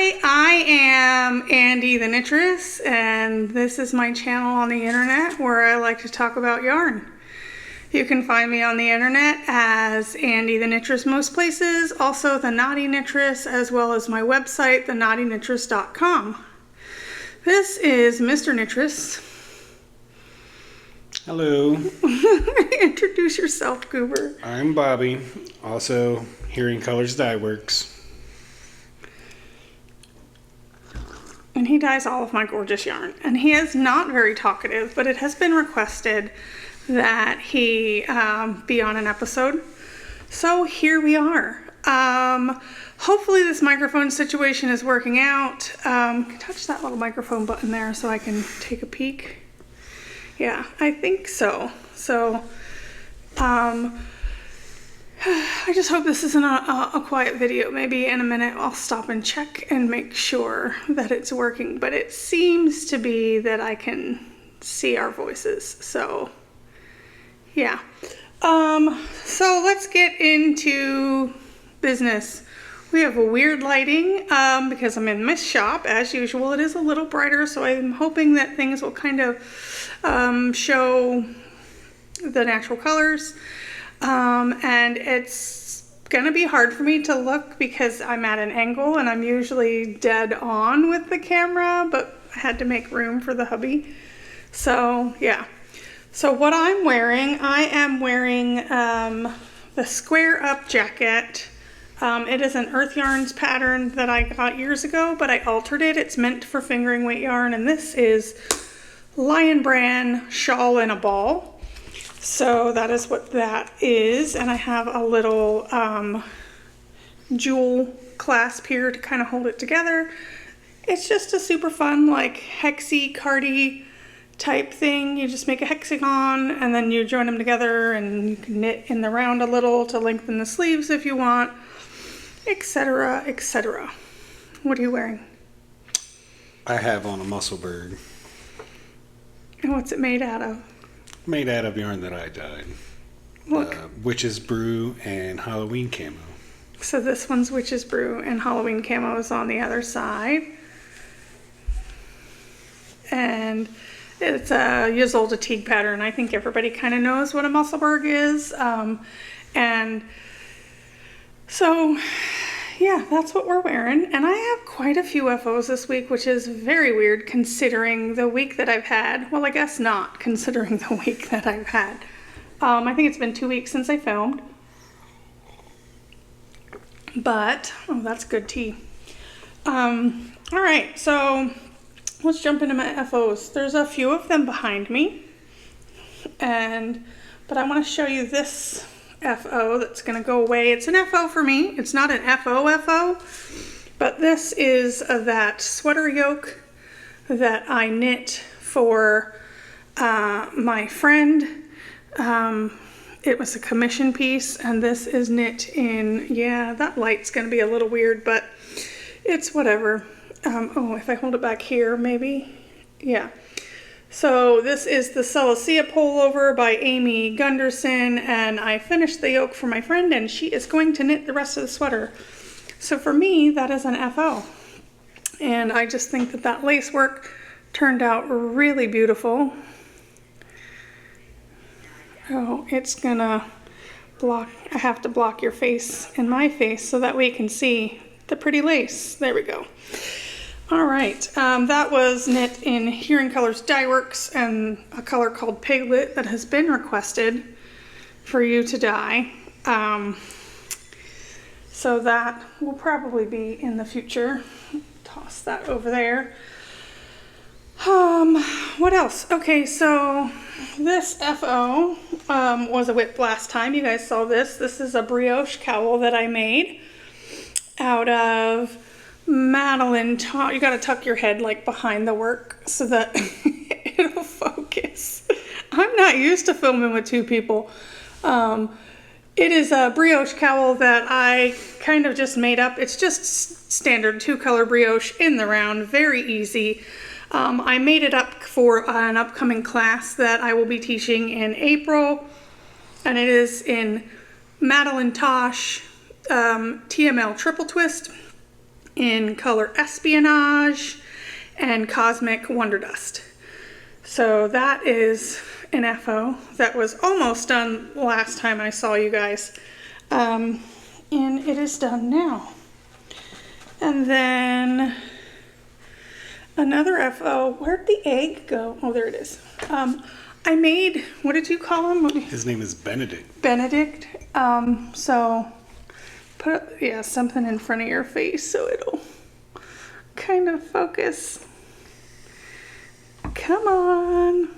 Hi, I am Andi the Knittress, and this is my channel on the internet where I like to talk about yarn. You can find me on the internet as Andi the Knittress most places, also the Naughty Knittress, as well as my website, thenaughtyknittress.com. This is Mr. Knittress. Hello. Introduce yourself, Goober. I'm Bobby, also Hearing Colors Dyeworks. And he dyes all of my gorgeous yarn. And he is not very talkative, but it has been requested that he be on an episode. So here we are. Hopefully this microphone situation is working out. Touch that little microphone button there so I can take a peek. Yeah, I think so. So, I just hope this isn't a quiet video. Maybe in a minute I'll stop and check and make sure that it's working. But it seems to be that I can see our voices. So, yeah. So let's get into business. We have a weird lighting because I'm in my shop. As usual, it is a little brighter, so I'm hoping that things will kind of show the natural colors. And it's gonna be hard for me to look because I'm at an angle and I'm usually dead on with the camera, but I had to make room for the hubby. So yeah. So what I'm wearing, I am wearing the square up jacket. It is an Urth Yarns pattern that I got years ago, but I altered it. It's meant for fingering weight yarn, and this is Lionbrand Shawl in a ball. So that is what that is, and I have a little jewel clasp here to kind of hold it together. It's just a super fun, like, hexy, cardy type thing. You just make a hexagon, and then you join them together, and you can knit in the round a little to lengthen the sleeves if you want, etc., etc. What are you wearing? I have on a Musselburgh. And what's it made out of? Made out of yarn that I dyed. Look. Witch's Brew and Halloween Camo. So this one's Witch's Brew and Halloween Camo is on the other side. And it's a Ysolda Teague pattern. I think everybody kind of knows what a Musselburgh is. And so, yeah, that's what we're wearing. And I have quite a few FOs this week, which is very weird considering the week that I've had. Well, I guess not considering the week that I've had. I think it's been 2 weeks since I filmed. But, oh, that's good tea. All right, so let's jump into my FOs. There's a few of them behind me. But I want to show you this FO that's going to go away. It's an FO for me. It's not an FO, but this is that sweater yoke that I knit for my friend. It was a commission piece, and this is knit in, yeah, that light's going to be a little weird, but it's whatever. Oh, if I hold it back here, maybe. Yeah. So this is the Celestia Pullover by Amy Gunderson, and I finished the yoke for my friend, and she is going to knit the rest of the sweater. So for me, that is an FO. And I just think that that lace work turned out really beautiful. Oh, it's gonna block, I have to block your face and my face so that we can see the pretty lace. There we go. All right, that was knit in Hearing Colors Dyeworks and a color called Piglet that has been requested for you to dye. So that will probably be in the future. Toss that over there. What else? Okay, so this FO was a whip last time. You guys saw this. This is a Brioche Cowl that I made out of MadelineTosh. You gotta tuck your head like behind the work so that it'll focus. I'm not used to filming with two people. It is a brioche cowl that I kind of just made up. It's just standard 2-color brioche in the round, very easy. I made it up for an upcoming class that I will be teaching in April, and it is in MadelineTosh TML triple twist. in color Espionage and Cosmic Wonder Dust. So that is an FO that was almost done last time I saw you guys. And it is done now. And then another FO, where'd the egg go? Oh, there it is. I made, what did you call him? His name is Benedict. Benedict. So put, yeah, something in front of your face so it'll kind of focus. Come on.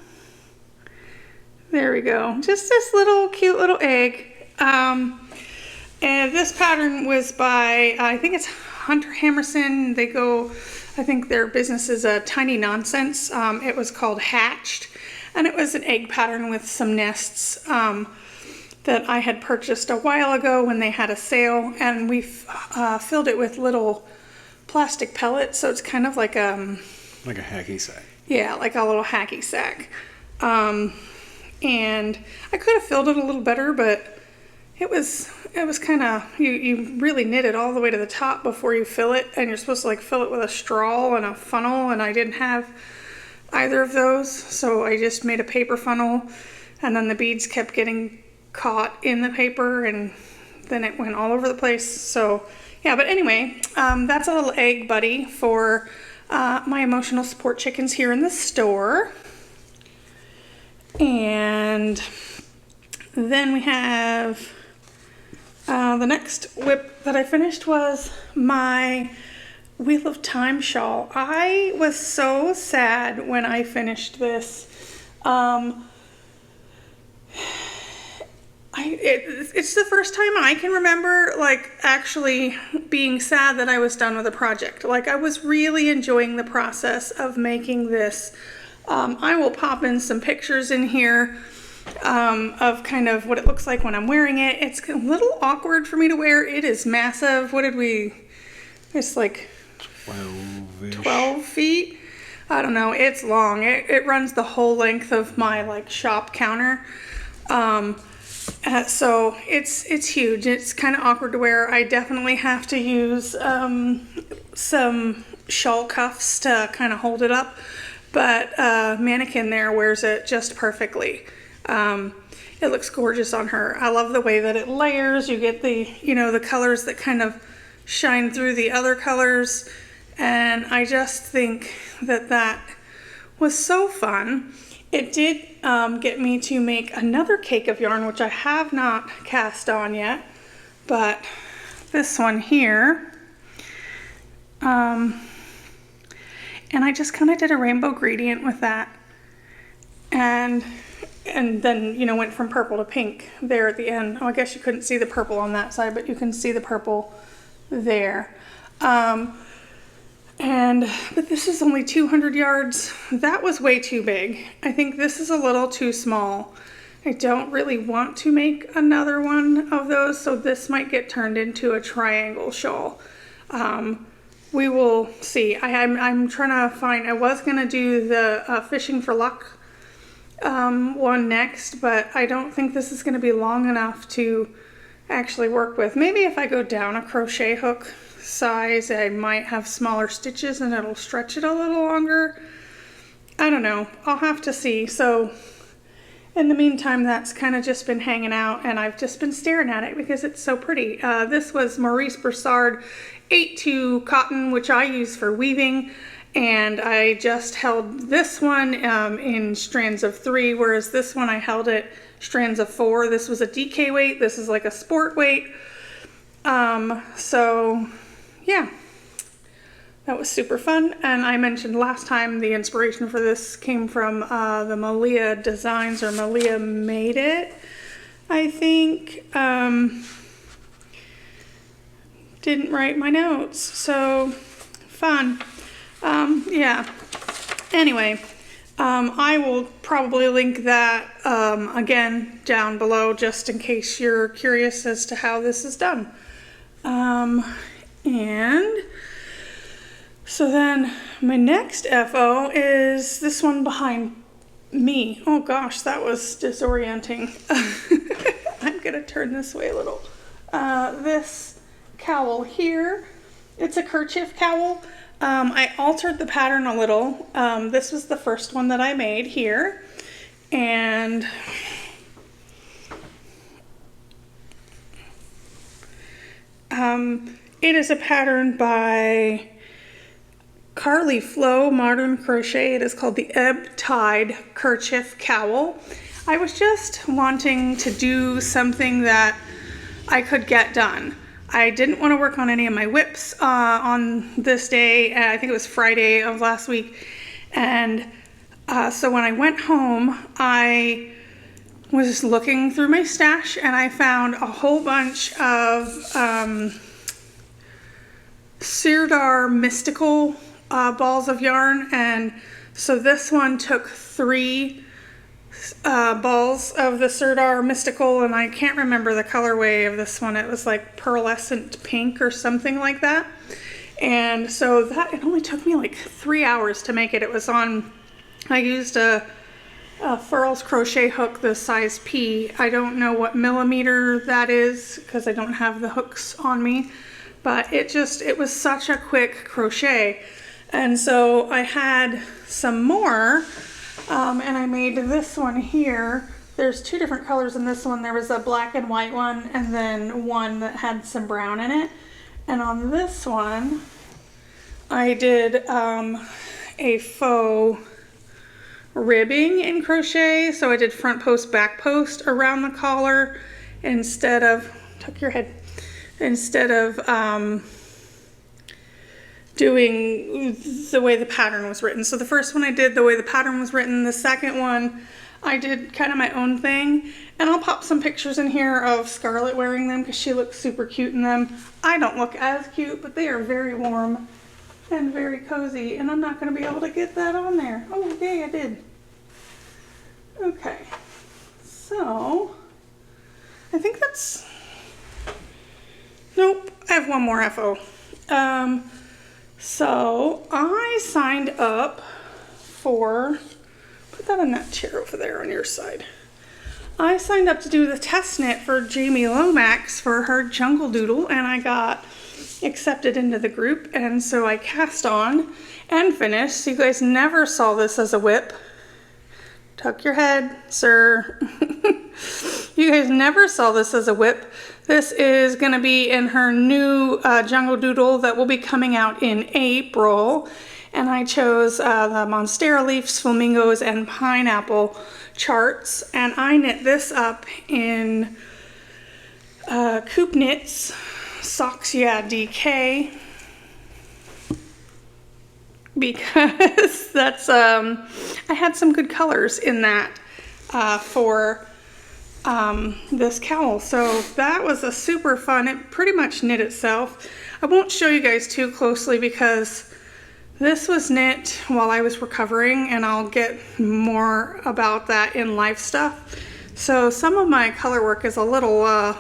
There we go. Just this little cute little egg. And this pattern was by, I think it's Hunter Hammersen. They go, I think their business is a Tiny Nonsense. It was called Hatched. And it was an egg pattern with some nests that I had purchased a while ago when they had a sale. And we filled it with little plastic pellets. So it's kind of like a hacky sack. Yeah, like a little hacky sack. And I could have filled it a little better, but it was kind of, you really knit it all the way to the top before you fill it, and you're supposed to like fill it with a straw and a funnel, and I didn't have either of those, so I just made a paper funnel, and then the beads kept getting caught in the paper, and then it went all over the place. So yeah, but anyway, that's a little egg buddy for my emotional support chickens here in the store. And then we have the next whip that I finished was my Wheel of Time shawl. I was so sad when I finished this. It's the first time I can remember like actually being sad that I was done with a project. Like I was really enjoying the process of making this. I will pop in some pictures in here of kind of what it looks like when I'm wearing it. It's a little awkward for me to wear. It is massive. What did we, it's like 12 feet. I don't know. It's long. It runs the whole length of my like shop counter. So it's huge. It's kind of awkward to wear. I definitely have to use some shawl cuffs to kind of hold it up. But Mannequin there wears it just perfectly. It looks gorgeous on her. I love the way that it layers. You get the, the colors that kind of shine through the other colors. And I just think that that was so fun. It did get me to make another cake of yarn, which I have not cast on yet. But this one here. And I just kind of did a rainbow gradient with that. And then, went from purple to pink there at the end. Oh, I guess you couldn't see the purple on that side, but you can see the purple there. But this is only 200 yards. That was way too big. I think this is a little too small. I don't really want to make another one of those, so this might get turned into a triangle shawl. We will see. I'm trying to find, I was going to do the Fishing for Luck one next, but I don't think this is going to be long enough to actually work with. Maybe if I go down a crochet hook size, I might have smaller stitches and it'll stretch it a little longer. I don't know. I'll have to see. So in the meantime, that's kind of just been hanging out, and I've just been staring at it because it's so pretty. This was Maurice Broussard 8-2 cotton, which I use for weaving, and I just held this one in strands of 3, whereas this one I held it strands of 4. This was a DK weight. This is like a sport weight. So yeah, that was super fun. And I mentioned last time the inspiration for this came from the Malia Designs, or Malia Made It, I think. Didn't write my notes, so fun. Yeah, anyway, I will probably link that again down below just in case you're curious as to how this is done. And so then my next FO is this one behind me. Oh gosh, that was disorienting. I'm gonna turn this way a little. This cowl here It's a kerchief cowl. I altered the pattern a little. This was the first one that I made here. And it is a pattern by Carlieflo Modern Crochet. It is called the Ebb Tide Kerchief Cowl. I was just wanting to do something that I could get done. I didn't want to work on any of my whips on this day. I think it was Friday of last week. And so when I went home, I was looking through my stash and I found a whole bunch of Sirdar mystical balls of yarn. And so this one took 3 balls of the Sirdar mystical, and I can't remember the colorway of this one. It was like pearlescent pink or something like that. And so that, it only took me like 3 hours to make it. It was on, I used a Furls crochet hook, the size P. I don't know what millimeter that is because I don't have the hooks on me, but it was such a quick crochet. And so I had some more. And I made this one here. There's 2 different colors in this one. There was a black and white one and then one that had some brown in it. And on this one, I did a faux ribbing in crochet. So I did front post, back post around the collar instead of, tuck your head, instead of doing the way the pattern was written. So the first one I did the way the pattern was written. The second one I did kind of my own thing. And I'll pop some pictures in here of Scarlett wearing them because she looks super cute in them. I don't look as cute, but they are very warm and very cozy. And I'm not going to be able to get that on there. Oh, yay, I did. Okay. So I think that's... Nope, I have one more FO. So I signed up for, put that on that chair over there on your side. I signed up to do the test knit for Jamie Lomax for her Jungle Doodle, and I got accepted into the group, and so I cast on and finished. So you guys never saw this as a whip. Tuck your head, sir. You guys never saw this as a whip. This is going to be in her new Jungle Doodle that will be coming out in April. And I chose the Monstera leaves, flamingos, and pineapple charts. And I knit this up in Coop Knits Socks Yeah DK. Because that's, I had some good colors in that for this cowl. So that was a super fun, it pretty much knit itself. I won't show you guys too closely because this was knit while I was recovering, and I'll get more about that in life stuff. So some of my color work is a little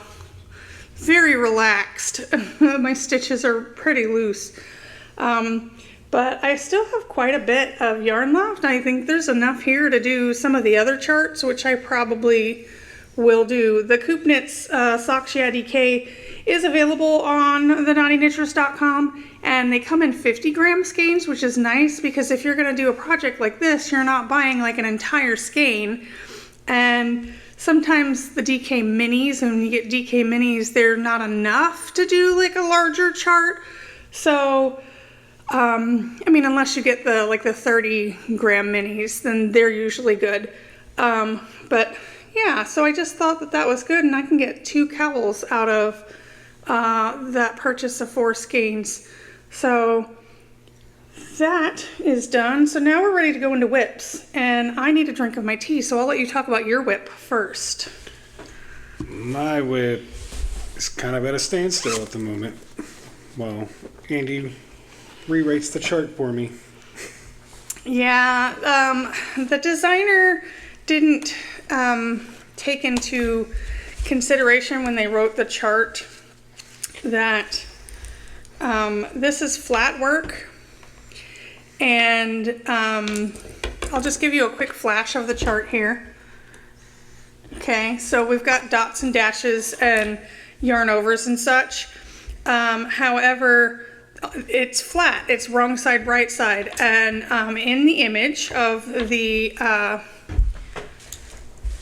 very relaxed. My stitches are pretty loose. But I still have quite a bit of yarn left. I think there's enough here to do some of the other charts, which I probably will do. The Coop Knits Socks Yeah DK is available on the and they come in 50-gram skeins, which is nice because if you're going to do a project like this, you're not buying like an entire skein. And sometimes the DK minis, and when you get DK minis, they're not enough to do like a larger chart. So I mean, unless you get the like the 30-gram minis, then they're usually good. But yeah, so I just thought that that was good, and I can get 2 cowls out of that purchase of 4 skeins. So that is done. So now we're ready to go into whips, and I need a drink of my tea, so I'll let you talk about your whip first. My whip is kind of at a standstill at the moment. Well, Andy rewrites the chart for me. Yeah, the designer didn't take into consideration when they wrote the chart that this is flat work, and I'll just give you a quick flash of the chart here. Okay, so we've got dots and dashes and yarn overs and such. However, it's flat. It's wrong side, right side. And in the image of the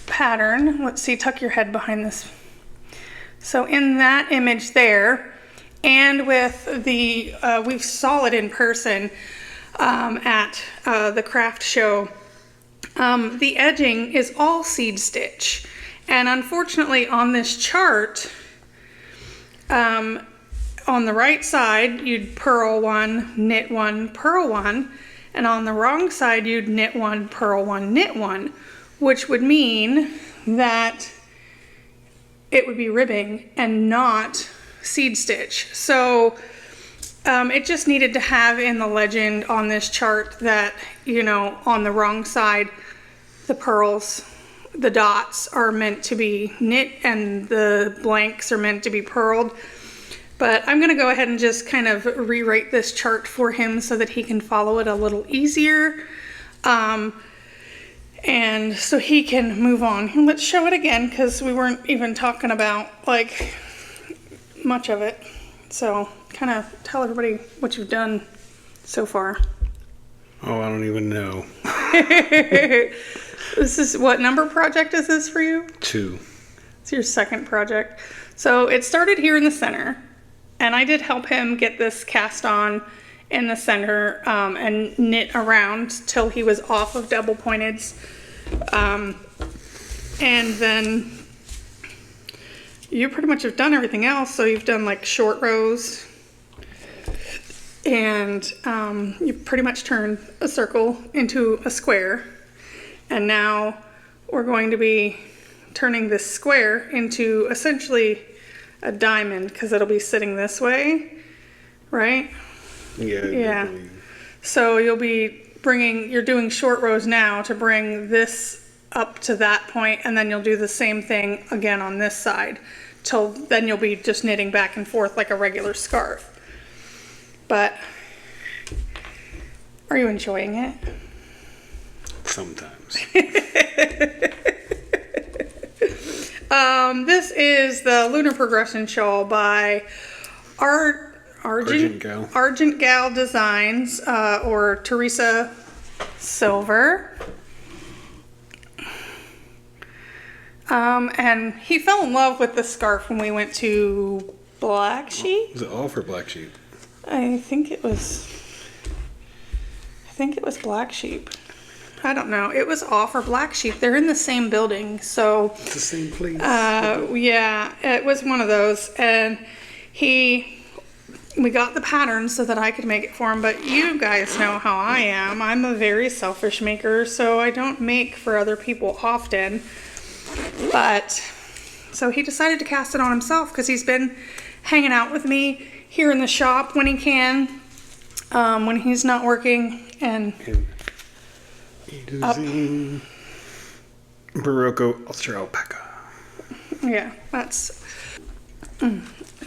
pattern, let's see, tuck your head behind this. So in that image there, and with the, we saw it in person at the craft show, the edging is all seed stitch. And unfortunately on this chart, on the right side, you'd purl one, knit one, purl one, and on the wrong side, you'd knit one, purl one, knit one, which would mean that it would be ribbing and not seed stitch. So it just needed to have in the legend on this chart that, you know, on the wrong side, the purls, the dots are meant to be knit and the blanks are meant to be purled. But I'm gonna go ahead and just kind of rewrite this chart for him so that he can follow it a little easier. And so he can move on. Let's show it again because we weren't even talking about like much of it. So kind of tell everybody what you've done so far. Oh, I don't even know. This is, what number project is this for you? 2. It's your second project. So it started here in the center. And I did help him get this cast on in the center and knit around till he was off of double pointeds. And then you pretty much have done everything else. So you've done like short rows and you pretty much turned a circle into a square. And now we're going to be turning this square into essentially a diamond because it'll be sitting this way, right? Yeah. So you'll be bringing, you're doing short rows now to bring this up to that point, and then you'll do the same thing again on this side till then you'll be just knitting back and forth like a regular scarf. But are you enjoying it? Sometimes. This is the Lunar Progression Shawl by Argent Gal Designs, or Teresa Silver. And he fell in love with the scarf when we went to Black Sheep. Was it all for Black Sheep? I think it was Black Sheep. I don't know. It was all for Black Sheep. They're in the same building, so It's the same place. yeah, it was one of those. And we got the pattern so that I could make it for him, but you guys know how I am. I'm a very selfish maker, so I don't make for other people often. But so he decided to cast it on himself because he's been hanging out with me here in the shop when he can, when he's not working, and using Berroco UltraAlpaca. Yeah, that's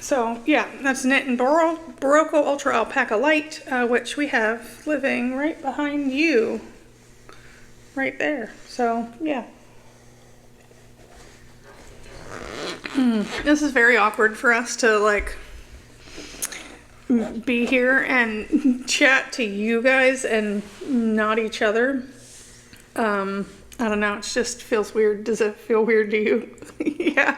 so yeah, that's knit and Berroco UltraAlpaca Lite, which we have living right behind you, right there. So yeah. This is very awkward for us to like be here and chat to you guys and not each other. I don't know, it just feels weird. Does it feel weird to you? Yeah,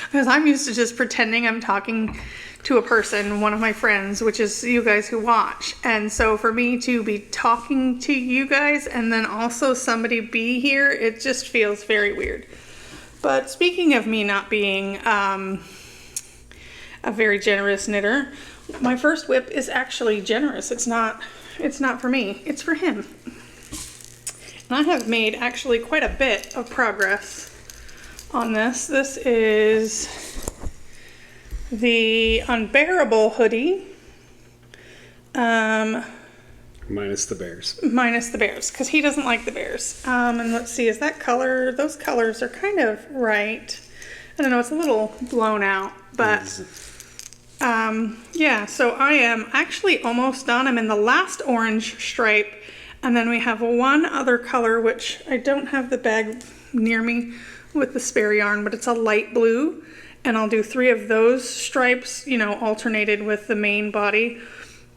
because I'm used to just pretending I'm talking to a person, one of my friends, which is you guys who watch. And so for me to be talking to you guys and then also somebody be here, it just feels very weird. But speaking of me not being a very generous knitter, my first whip is actually generous. It's not for me, it's for him. And I have made actually quite a bit of progress on this. This is the Unbearable hoodie. Minus the bears. Minus the bears, because he doesn't like the bears. And let's see, is that color? Those colors are kind of right. I don't know, it's a little blown out, but yeah, so I am actually almost done. I'm in the last orange stripe, and then we have one other color, which I don't have the bag near me with the spare yarn, but it's a light blue, and I'll do 3 of those stripes, you know, alternated with the main body.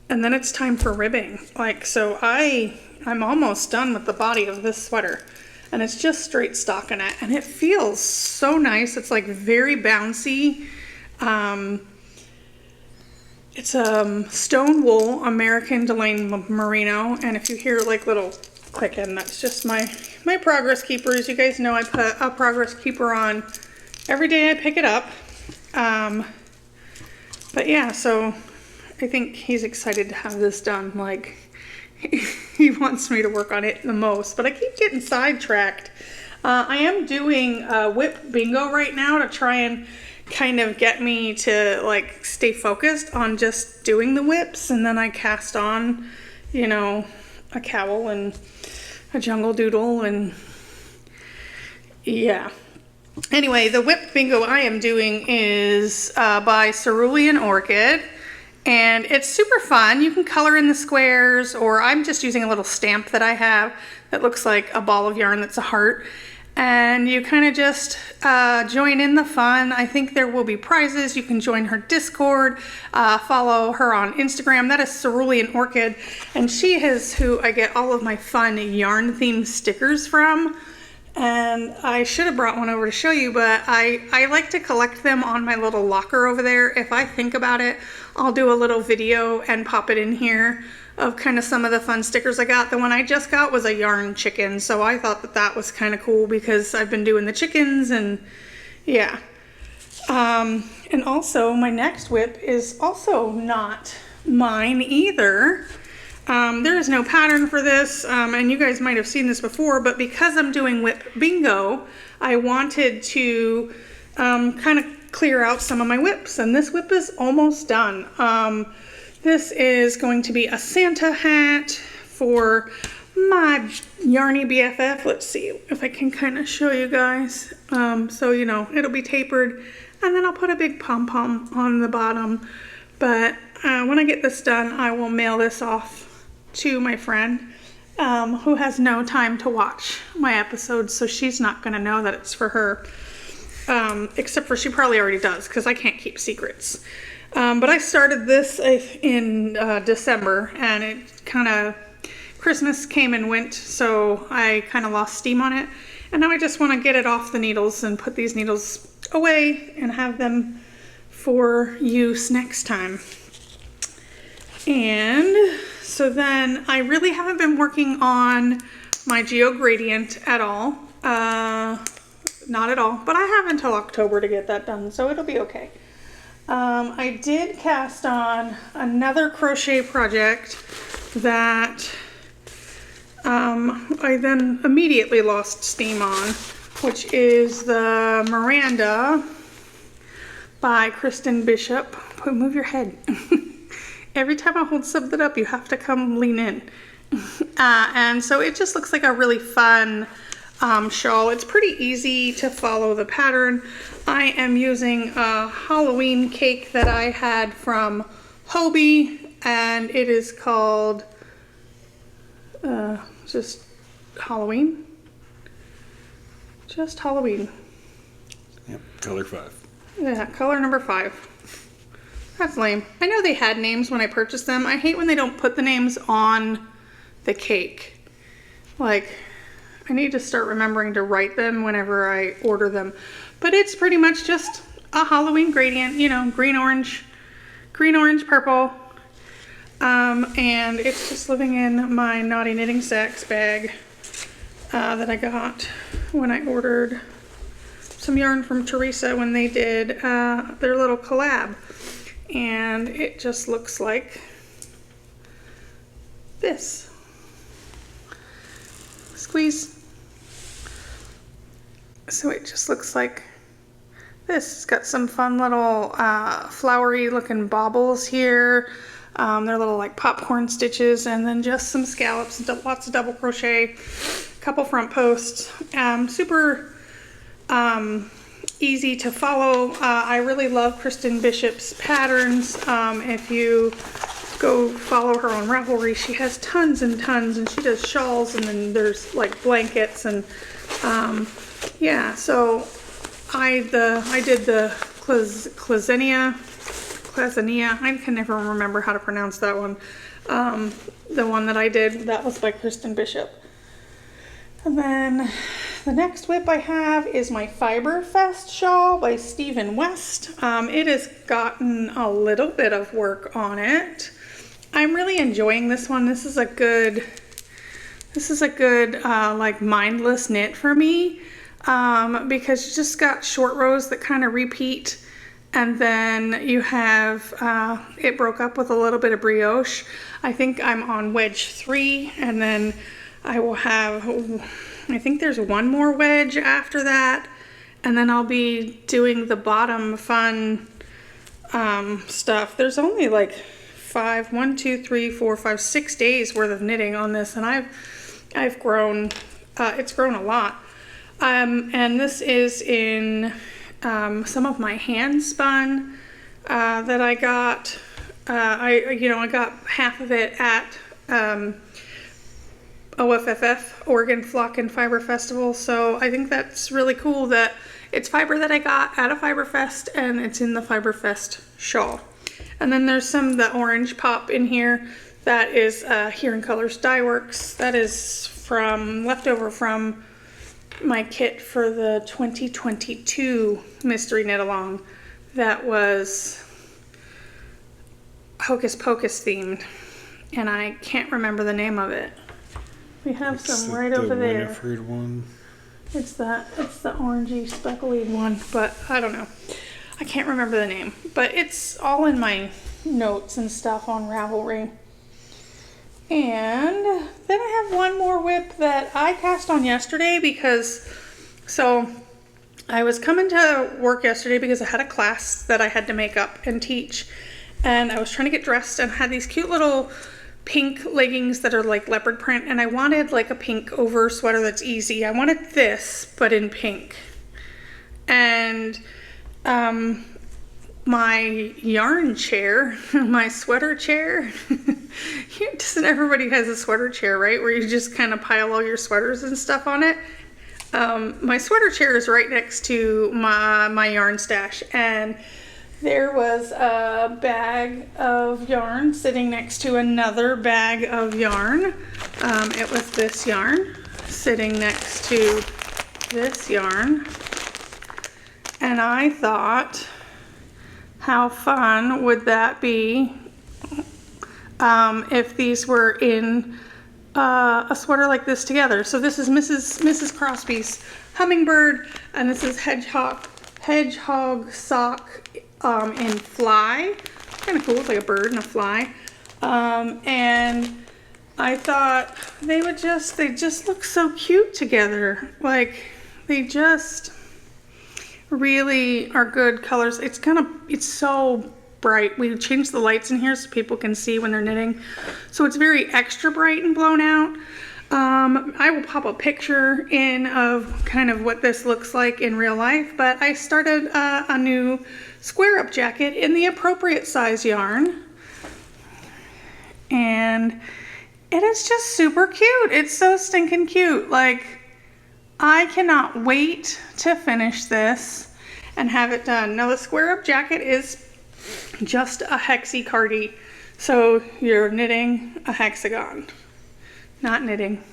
and then it's time for ribbing. Like, so I'm almost done with the body of this sweater, and it's just straight stockinette, and it feels so nice. It's like very bouncy. It's stone wool American Delaine Merino, and if you hear like little clicking, that's just my progress keepers. You guys know I put a progress keeper on every day I pick it up. But yeah, so I think he's excited to have this done. Like, he wants me to work on it the most, but I keep getting sidetracked. I am doing whip bingo right now to try and kind of get me to like stay focused on just doing the whips, and then I cast on, you know, a cowl and a jungle doodle, and yeah. Anyway, the whip bingo I am doing is by Cerulean Orchid, and it's super fun. You can color in the squares, or I'm just using a little stamp that I have that looks like a ball of yarn that's a heart. And you kind of just join in the fun. I think there will be prizes. You can join her Discord, follow her on Instagram. That is Cerulean Orchid, and she is who I get all of my fun yarn themed stickers from. And I should have brought one over to show you, but I like to collect them on my little locker over there. If I think about it, I'll do a little video and pop it in here of kind of some of the fun stickers I got. The one I just got was a yarn chicken, so I thought that that was kind of cool because I've been doing the chickens, and yeah. And also my next whip is also not mine either. There is no pattern for this, and you guys might have seen this before, but because I'm doing whip bingo, I wanted to kind of clear out some of my whips, and this whip is almost done. This is going to be a Santa hat for my yarny BFF. Let's see if I can kind of show you guys. So, you know, it'll be tapered, and then I'll put a big pom-pom on the bottom. But when I get this done, I will mail this off to my friend who has no time to watch my episodes, so she's not going to know that it's for her. Except for she probably already does, because I can't keep secrets. But I started this in December, and it kind of, Christmas came and went, so I kind of lost steam on it. And now I just want to get it off the needles and put these needles away and have them for use next time. And so then I really haven't been working on my Geo Gradient at all. Not at all, but I have until October to get that done, so it'll be okay. I did cast on another crochet project that I then immediately lost steam on, which is the Meranda by Kristen Bishop. Move your head. Every time I hold something up, you have to come lean in. And so it just looks like a really fun shawl. It's pretty easy to follow the pattern. I am using a Halloween cake that I had from Hobbi, and it is called just Halloween. Just Halloween. Yep, color 5. Yeah, color number 5. That's lame. I know they had names when I purchased them. I hate when they don't put the names on the cake. Like, I need to start remembering to write them whenever I order them. But it's pretty much just a Halloween gradient, you know, green, orange, purple. And it's just living in my Naughty Knitting Sacks bag that I got when I ordered some yarn from Teresa when they did their little collab. And it just looks like this. Squeeze. So it just looks like this. It's got some fun little flowery looking baubles here. They're little like popcorn stitches, and then just some scallops, lots of double crochet, a couple front posts. Super easy to follow. I really love Kristen Bishop's patterns. If you go follow her on Ravelry, she has tons and tons, and she does shawls, and then there's like blankets, and yeah, so I did the Quezania. I can never remember how to pronounce that one. The one that I did, that was by Kristen Bishop. And then the next whip I have is my Fiber Fest shawl by Stephen West. It has gotten a little bit of work on it. I'm really enjoying this one. This is a good like mindless knit for me, because you just got short rows that kind of repeat, and then you have it broke up with a little bit of brioche. I think I'm on wedge 3, and then I will have, I think there's one more wedge after that, and then I'll be doing the bottom fun stuff. There's only like 6 days worth of knitting on this, and I've grown, it's grown a lot. And this is in some of my hand spun that I got. I got half of it at OFFF, Oregon Flock and Fiber Festival. So I think that's really cool that it's fiber that I got at a Fiber Fest, and it's in the Fiber Fest shawl. And then there's some, the orange pop in here. That is Here in Colors Dyeworks. That is leftover from my kit for the 2022 Mystery Knit Along. That was Hocus Pocus themed, and I can't remember the name of it. We have some right over there. The Winifred one. It's the orangey speckly one, but I don't know. I can't remember the name, but it's all in my notes and stuff on Ravelry. And then I have one more whip that I cast on yesterday because, so I was coming to work yesterday because I had a class that I had to make up and teach, and I was trying to get dressed and had these cute little pink leggings that are like leopard print, and I wanted like a pink over sweater that's easy. I wanted this, but in pink. And my yarn chair, my sweater chair, doesn't everybody has a sweater chair, right? Where you just kind of pile all your sweaters and stuff on it. My sweater chair is right next to my yarn stash, and there was a bag of yarn sitting next to another bag of yarn. It was this yarn sitting next to this yarn. And I thought, how fun would that be if these were in a sweater like this together. So this is Mrs. Crosby's Hummingbird, and this is Hedgehog Sock in Fly. Kind of cool, it's like a bird and a fly. And I thought they just look so cute together. Like, they just really are good colors. It's so bright. We changed the lights in here so people can see when they're knitting. So it's very extra bright and blown out. I will pop a picture in of kind of what this looks like in real life, but I started a new square up jacket in the appropriate size yarn. And it is just super cute. It's so stinking cute. Like, I cannot wait to finish this and have it done. Now the square up jacket is just a hexie cardi. So you're knitting a hexagon. Not knitting.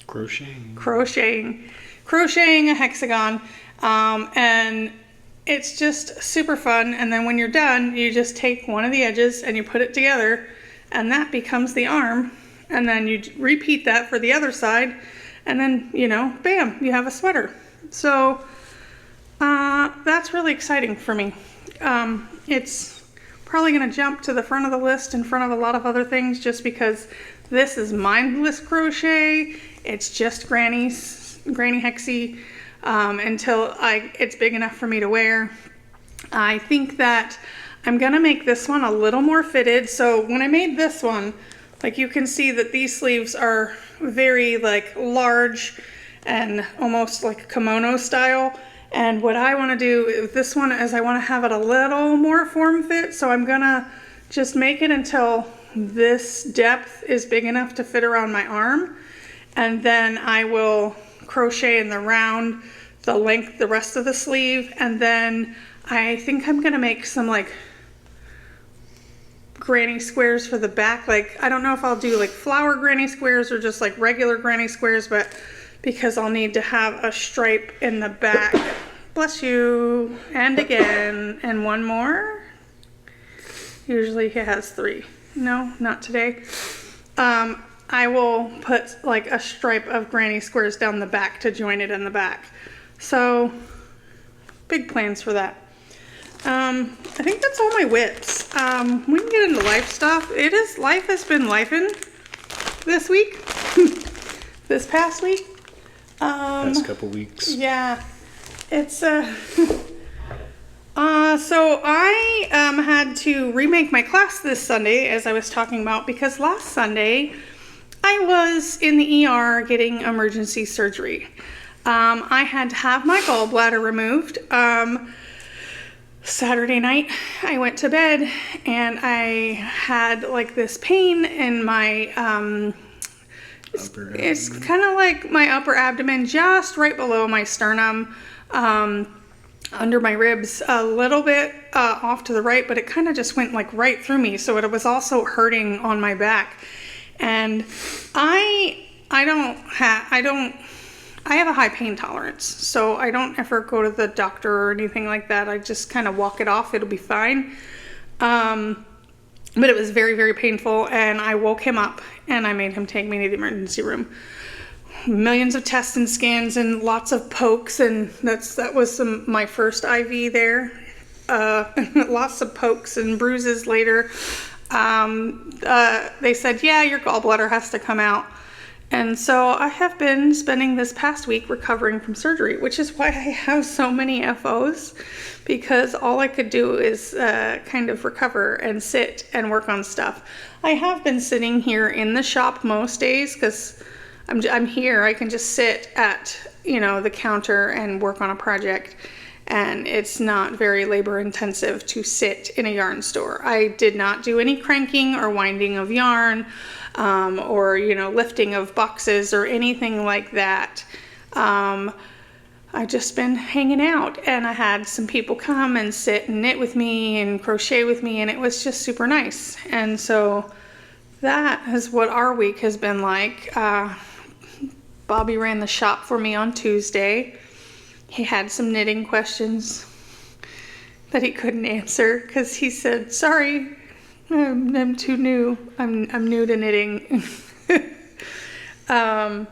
Crocheting a hexagon. And it's just super fun. And then when you're done, you just take one of the edges and you put it together, and that becomes the arm. And then you repeat that for the other side, and then, you know, bam, you have a sweater. So that's really exciting for me. It's probably going to jump to the front of the list in front of a lot of other things, just because this is mindless crochet. It's just granny hexie until it's big enough for me to wear. I think that I'm going to make this one a little more fitted. So when I made this one, like, you can see that these sleeves are very like large and almost like kimono style. And what I want to do with this one is I want to have it a little more form fit. So I'm gonna just make it until this depth is big enough to fit around my arm. And then I will crochet in the round, the length, the rest of the sleeve. And then I think I'm gonna make some like granny squares for the back. Like, I don't know if I'll do like flower granny squares or just like regular granny squares, but because I'll need to have a stripe in the back. Bless you. And again, and one more. Usually he has 3. No, not today. I will put like a stripe of granny squares down the back to join it in the back. So big plans for that. I think that's all my whips. We can get into life stuff. Life has been lifing this week. This past week. Past couple weeks. Yeah. It's so I had to remake my class this Sunday, as I was talking about, because last Sunday I was in the ER getting emergency surgery. I had to have my gallbladder removed. Saturday night I went to bed and I had like this pain in my it's kind of like my upper abdomen, just right below my sternum, under my ribs, a little bit off to the right, but it kind of just went like right through me, so it was also hurting on my back. And I have a high pain tolerance, so I don't ever go to the doctor or anything like that. I just kind of walk it off. It'll be fine. But it was very, very painful, and I woke him up and I made him take me to the emergency room. Millions of tests and scans and lots of pokes, and that was my first IV there. Lots of pokes and bruises later. They said, yeah, your gallbladder has to come out. And so I have been spending this past week recovering from surgery, which is why I have so many FOs, because all I could do is kind of recover and sit and work on stuff. I have been sitting here in the shop most days because I'm here. I can just sit at, the counter and work on a project, and it's not very labor intensive to sit in a yarn store. I did not do any cranking or winding of yarn, or lifting of boxes or anything like that. I've just been hanging out, and I had some people come and sit and knit with me and crochet with me, and it was just super nice. And so that is what our week has been like. Bobby ran the shop for me on Tuesday. He had some knitting questions that he couldn't answer because he said, sorry, I'm too new. I'm new to knitting. But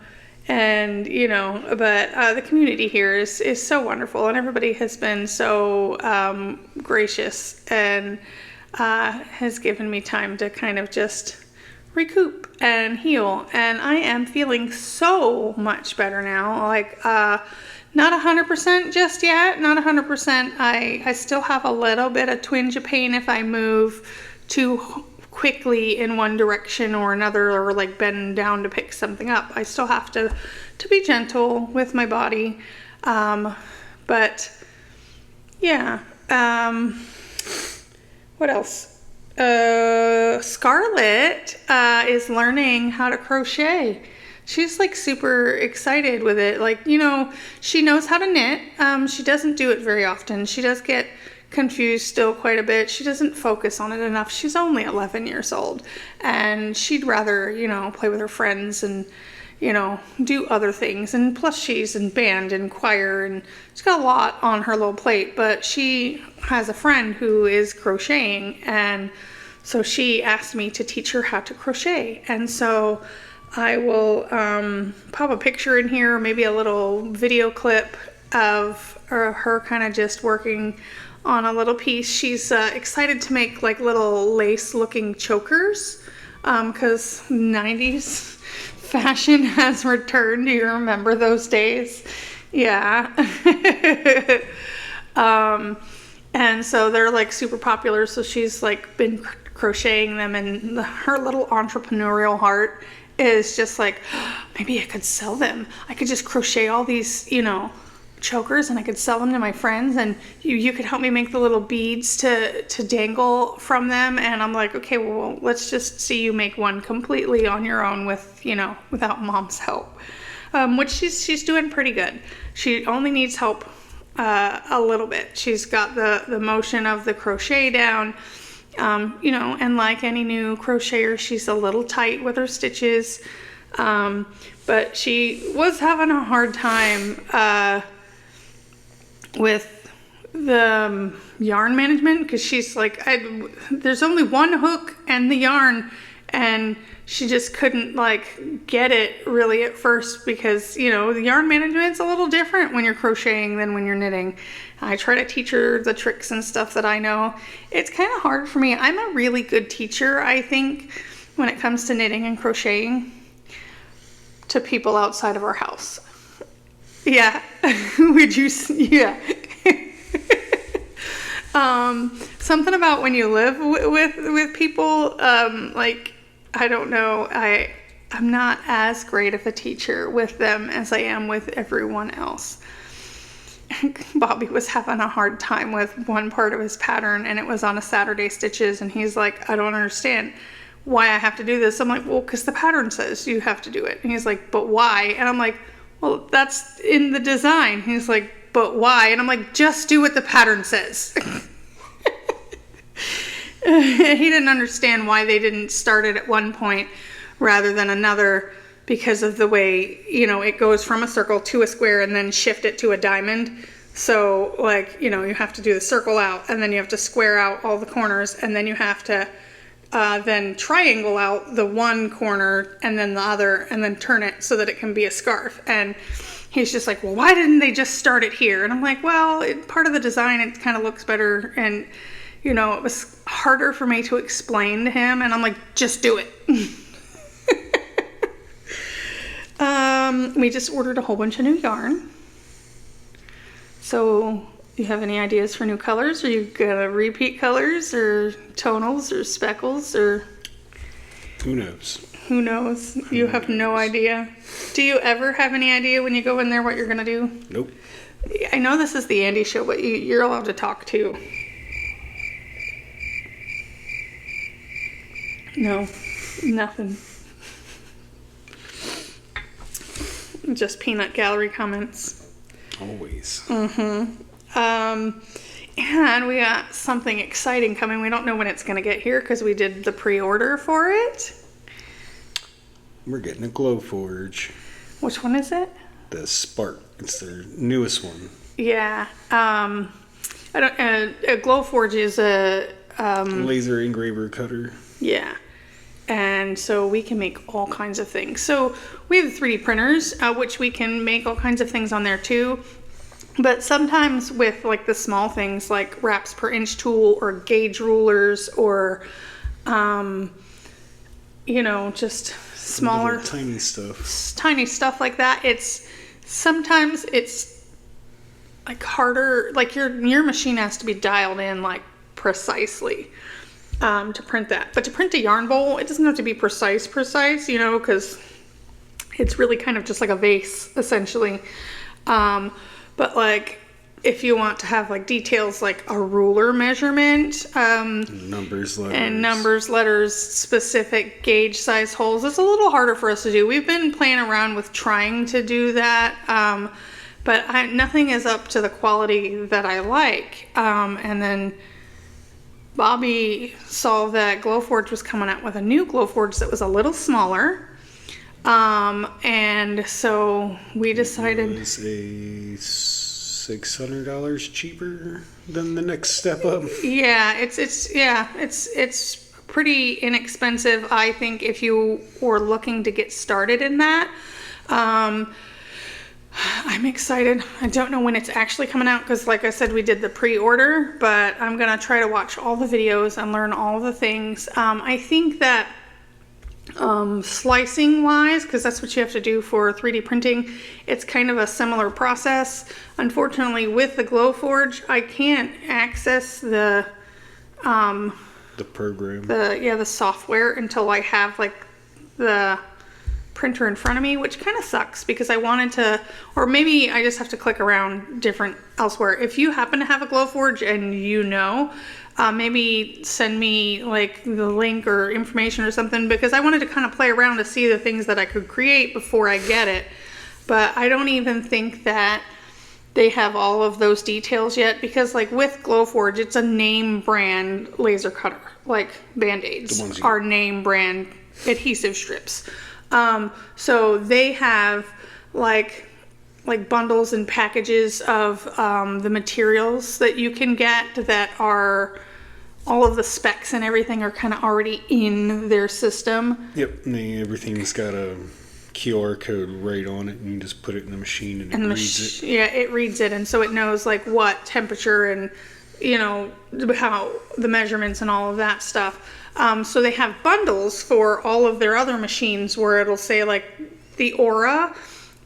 the community here is so wonderful, and everybody has been so gracious and has given me time to kind of just recoup and heal. And I am feeling so much better now. Like, not 100% just yet, not 100%. I still have a little bit of twinge of pain if I move too quickly in one direction or another, or like bend down to pick something up. I still have to be gentle with my body. But yeah. What else? Scarlett is learning how to crochet. She's like super excited with it. Like, she knows how to knit. She doesn't do it very often. She does get confused still quite a bit. She doesn't focus on it enough. She's only 11 years old, and she'd rather, play with her friends and, do other things, and plushies and band and choir, and she's got a lot on her little plate. But she has a friend who is crocheting, and so she asked me to teach her how to crochet. And so I will pop a picture in here, maybe a little video clip of her kind of just working on a little piece. She's excited to make like little lace looking chokers, because 90s fashion has returned. Do you remember those days? Yeah. And so they're like super popular, so she's like been crocheting them, and her little entrepreneurial heart is just like, maybe I could sell them. I could just crochet all these, chokers, and I could sell them to my friends, and you could help me make the little beads to dangle from them. And I'm like, okay, well, let's just see you make one completely on your own with, without mom's help. Which she's doing pretty good. She only needs help a little bit. She's got the motion of the crochet down. You know, and like any new crocheter, she's a little tight with her stitches. But she was having a hard time with the yarn management, because she's like, there's only one hook and the yarn, and she just couldn't like get it really at first, because, you know, the yarn management's a little different when you're crocheting than when you're knitting. I try to teach her the tricks and stuff that I know. It's kind of hard for me. I'm a really good teacher, I think, when it comes to knitting and crocheting to people outside of our house. Yeah. Would you? Yeah. Something about when you live with people, like, I don't know, I'm not as great of a teacher with them as I am with everyone else. Bobby was having a hard time with one part of his pattern, and it was on a Saturday stitches, and he's like, I don't understand why I have to do this. I'm like, well, because the pattern says you have to do it. And he's like, but why? And I'm like, well, that's in the design. He's like, but why? And I'm like, just do what the pattern says. He didn't understand why they didn't start it at one point rather than another, because of the way, you know, it goes from a circle to a square and then shift it to a diamond. So, like, you know, you have to do the circle out, and then you have to square out all the corners, and then you have to then triangle out the one corner and then the other, and then turn it so that it can be a scarf. And he's just like, well, why didn't they just start it here? And I'm like, well, part of the design, it kind of looks better. And, you know, it was harder for me to explain to him. And I'm like, just do it. We just ordered a whole bunch of new yarn. So, you have any ideas for new colors? Are you gonna repeat colors, or tonals, or speckles, or who knows? Who knows? You have no idea. Do you ever have any idea when you go in there what you're gonna do? Nope. I know this is the Andy show, but you're allowed to talk too. No, nothing. Just peanut gallery comments. Always. And we got something exciting coming. We don't know when it's going to get here because we did the pre-order for it. We're getting a Glowforge. Which one is it? The Spark. It's their newest one. Yeah. A Glowforge is a laser engraver cutter. Yeah. And so we can make all kinds of things. So we have 3D printers, which we can make all kinds of things on there too. But sometimes with like the small things like wraps per inch tool or gauge rulers or, you know, just smaller, tiny stuff like that. Sometimes it's like harder, like your machine has to be dialed in like precisely. To print that. But to print a yarn bowl, it doesn't have to be precise, you know, because it's really kind of just like a vase, essentially. But like, if you want to have like details like a ruler measurement, numbers, letters, specific gauge size holes, it's a little harder for us to do. We've been playing around with trying to do that, but nothing is up to the quality that I like. And then Bobby saw that Glowforge was coming out with a new Glowforge that was a little smaller. And so we decided it was a $600 cheaper than the next step up. Yeah, it's pretty inexpensive, I think, if you were looking to get started in that. I'm excited. I don't know when it's actually coming out because, like I said, we did the pre-order, but I'm going to try to watch all the videos and learn all the things. I think that slicing wise, because that's what you have to do for 3D printing, it's kind of a similar process. Unfortunately, with the Glowforge, I can't access the program, the software until I have like the printer in front of me, which kind of sucks because I wanted to, or maybe I just have to click around different elsewhere. If you happen to have a Glowforge and you know, maybe send me like the link or information or something, because I wanted to kind of play around to see the things that I could create before I get it. But I don't even think that they have all of those details yet, because like with Glowforge, it's a name brand laser cutter. Like Band-Aids are name brand adhesive strips. So they have like bundles and packages of the materials that you can get that are all of the specs and everything are kind of already in their system. Yep, and everything's got a QR code right on it, and you just put it in the machine and it reads it. Yeah, it reads it, and so it knows like what temperature and how the measurements and all of that stuff. So they have bundles for all of their other machines where it'll say like the Aura,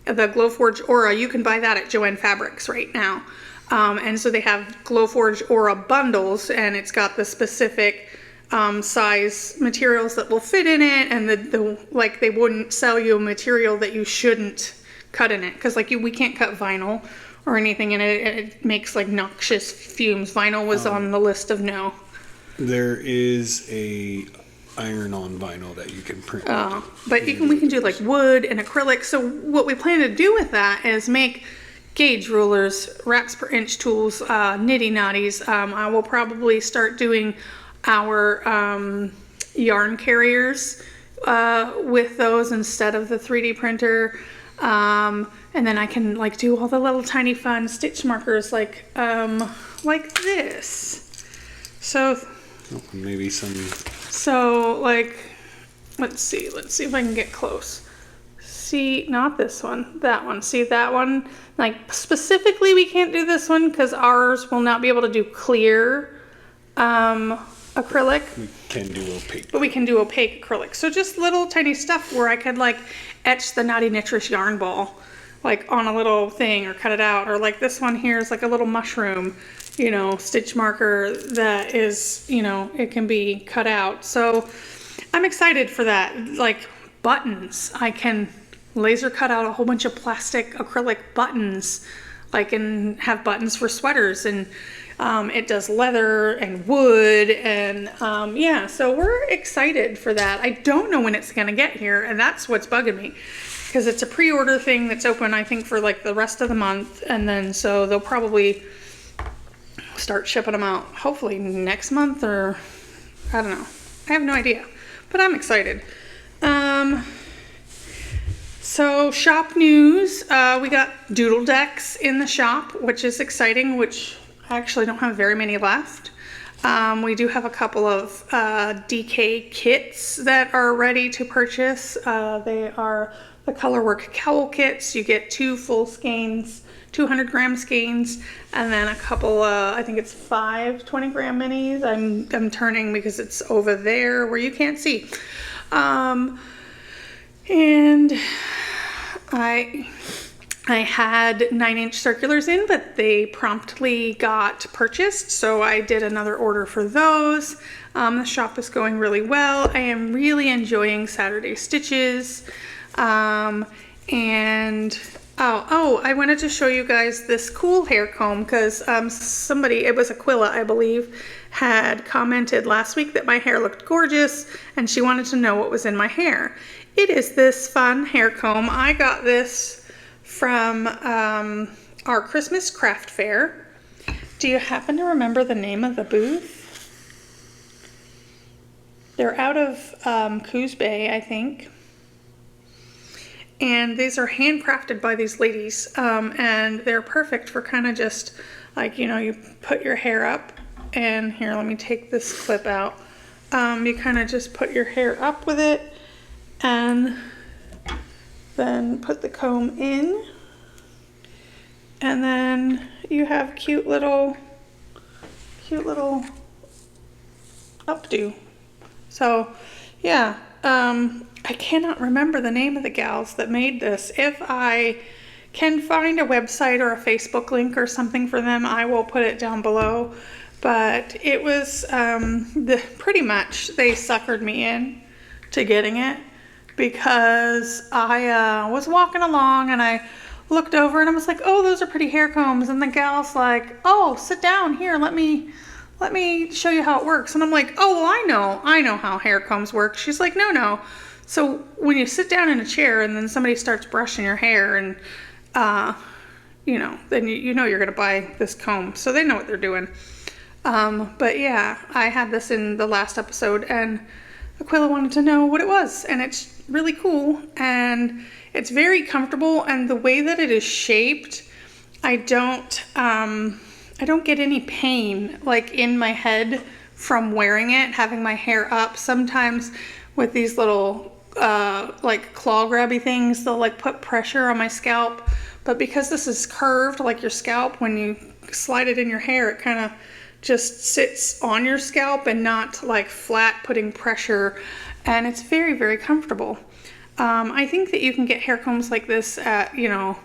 the Glowforge Aura, you can buy that at Joann Fabrics right now. And so they have Glowforge Aura bundles, and it's got the specific size materials that will fit in it, and like they wouldn't sell you a material that you shouldn't cut in it, because like we can't cut vinyl or anything in it. It makes like noxious fumes. Vinyl was on the list of no. There is a iron-on vinyl that you can print. But we can do like wood and acrylic. So what we plan to do with that is make gauge rulers, wraps per inch tools, nitty knotties. I will probably start doing our yarn carriers with those instead of the 3D printer. And then I can like do all the little tiny fun stitch markers like this. So maybe some. So like, let's see if I can get close. See, not this one, that one. See that one? Like specifically, we can't do this one because ours will not be able to do clear acrylic. We can do opaque. But we can do opaque acrylic. So just little tiny stuff where I could like etch the Naughty Knittress yarn ball like on a little thing or cut it out. Or like this one here is like a little mushroom, stitch marker that is, it can be cut out. So I'm excited for that. Like buttons, I can laser cut out a whole bunch of plastic acrylic buttons, like, and have buttons for sweaters, and it does leather and wood, and yeah, so we're excited for that. I don't know when it's gonna get here, and that's what's bugging me, because it's a pre-order thing that's open, I think, for like the rest of the month, and then so they'll probably start shipping them out hopefully next month, or I don't know. I have no idea, but I'm excited. So shop news, we got Doodle decks in the shop, which is exciting, which I actually don't have very many left. We do have a couple of DK kits that are ready to purchase. They are the Colorwork Cowl kits. You get 2 full skeins, 200 gram skeins, and then a couple, I think it's 5 20 gram minis. I'm turning because it's over there where you can't see. And I had 9-inch circulars in, but they promptly got purchased, so I did another order for those. The shop is going really well. I am really enjoying Saturday Stitches. And I wanted to show you guys this cool hair comb, because somebody, it was Aquila, I believe, had commented last week that my hair looked gorgeous, and she wanted to know what was in my hair. It is this fun hair comb. I got this from our Christmas craft fair. Do you happen to remember the name of the booth? They're out of Coos Bay, I think. And these are handcrafted by these ladies, and they're perfect for kind of just like, you put your hair up, and here, let me take this clip out. You kind of just put your hair up with it, and then put the comb in, and then you have cute little updo. So yeah, I cannot remember the name of the gals that made this. If I can find a website or a Facebook link or something for them, I will put it down below. But it was pretty much they suckered me in to getting it, because I was walking along and I looked over and I was like, oh, those are pretty hair combs, and the gal's like, oh, sit down here, let me show you how it works. And I'm like, oh, well, I know how hair combs work. She's like, no. So when you sit down in a chair and then somebody starts brushing your hair, and you know, then you know you're gonna buy this comb. So they know what they're doing. But yeah, I had this in the last episode, and Aquila wanted to know what it was, and it's really cool, and it's very comfortable, and the way that it is shaped, I don't get any pain like in my head from wearing it, having my hair up. Sometimes with these little like claw grabby things, they'll like put pressure on my scalp, but because this is curved like your scalp, when you slide it in your hair, it kind of just sits on your scalp and not like flat, putting pressure, and it's very, very comfortable. I think that you can get hair combs like this at, you know,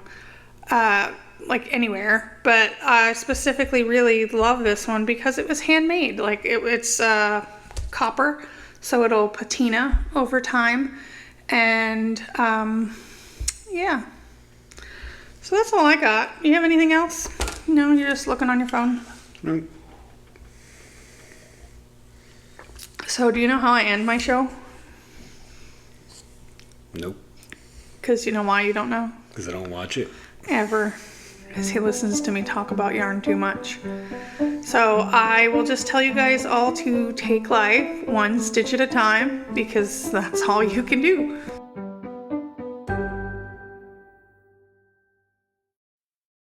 like anywhere, but I specifically really love this one because it was handmade. Like it's copper, so it'll patina over time, and yeah. So that's all I got. You have anything else? No, you're just looking on your phone? Nope. So do you know how I end my show? Nope. Because you know why you don't know? Because I don't watch it. Ever. Because he listens to me talk about yarn too much. So I will just tell you guys all to take life one stitch at a time, because that's all you can do.